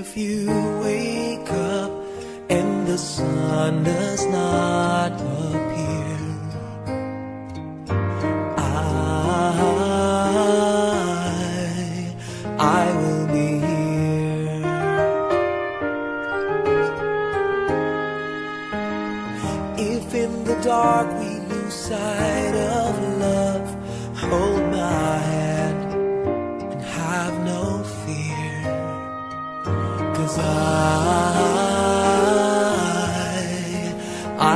if you wake up and the sun does not appear. I will be here. If in the dark we lose sight of love, hold my hand and have no fear, 'cause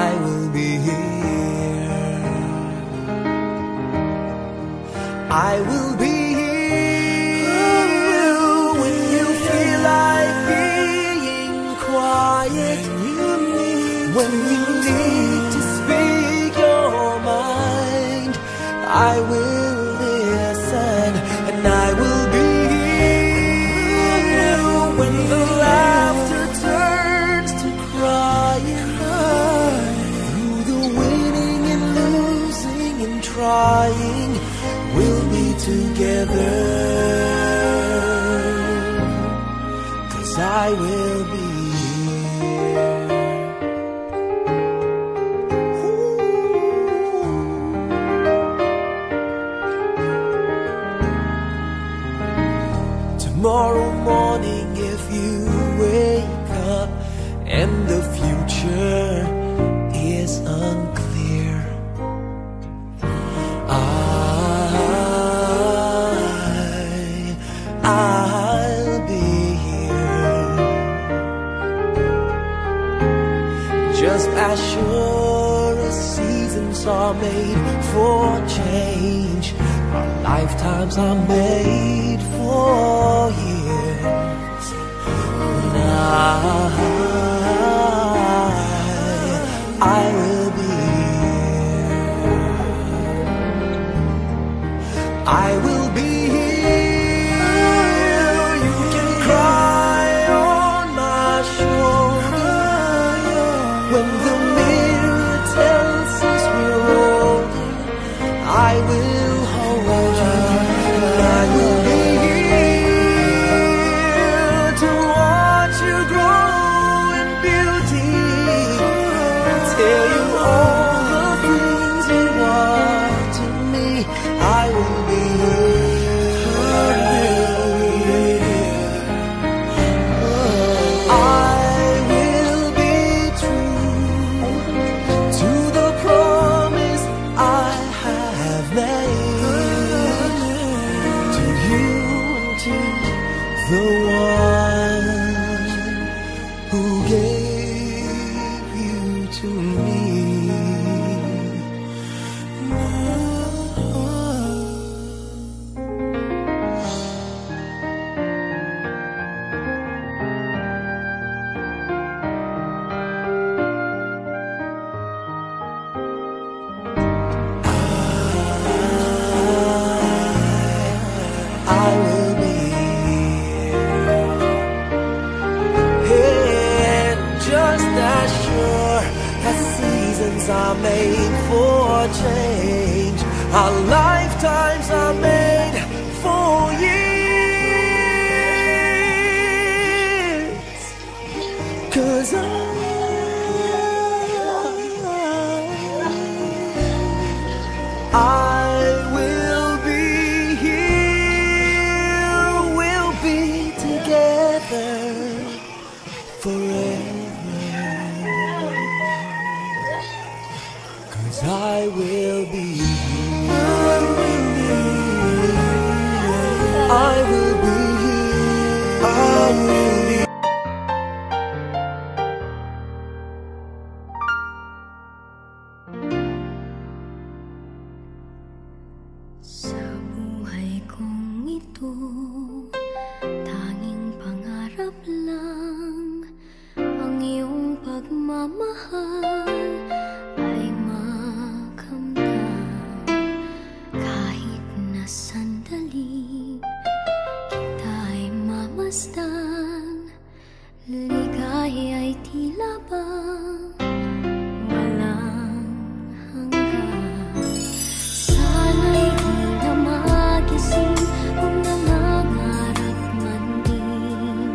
I will be here. I will be here when you feel like being quiet, when you need to speak your mind. I will listen and I will be here when the laughter turns to crying. Through the winning and losing and trying, we'll be together, 'cause I will be tomorrow morning. If you wake up and the future is unclear, I'll be here. Just as sure as seasons are made for change, our lifetimes are made for years. And I will be here. I will be here. You can cry on my shoulder when the mirror tells us we're older. I will hold you. I will be here to watch you grow in beauty and tell you all the things you are to me. I will be the one who gave you to me. I will be are made for change. Our lifetimes are made for years. 'Cause I will be here. We'll be together forever. I will be here. I will be here. I will be. Sa buhay kong ito, tanging pangarap lang ang iyong pagmamahal. Ligaya ay tila ba walang hanggan. Sana'y di na magising kung nangangarap man din.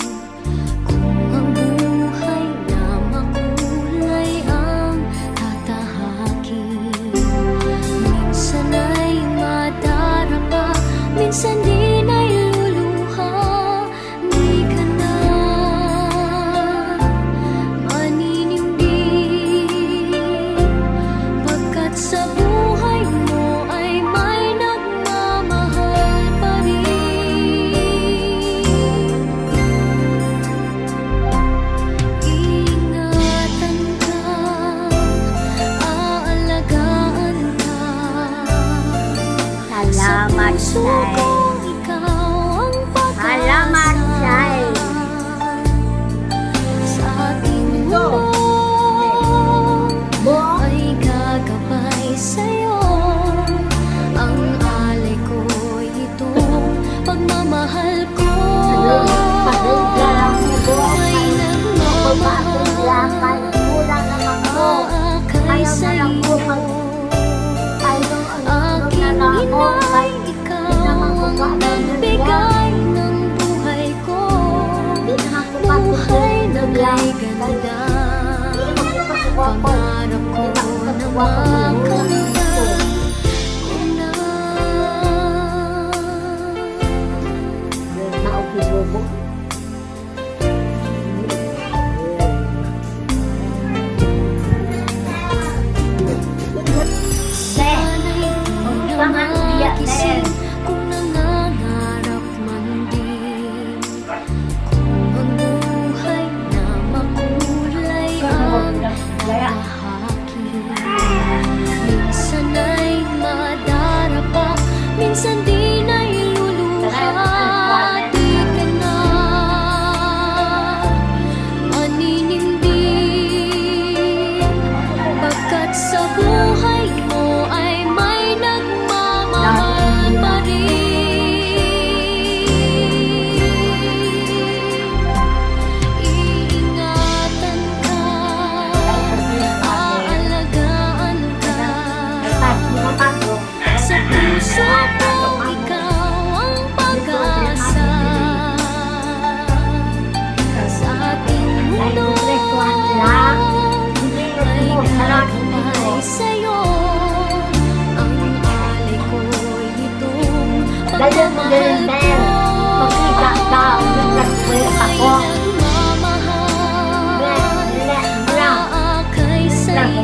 Magising kung nangangarap man din, kung ang buhay na makulay ang nahahaki. Minsan ay madarapa, minsan din ay luluha. Di ka na maninindig, pagkat sa buhay mo ay may nagmamahal pa rin. Iingatan ka, aalagaan ka, sa puso ko ikaw ang pag-asa. Sa ating mundo ay gagawin sa'yo. Ang alay ko'y itong pagmamahal ko. May nagmamahal, aakay sa'yo.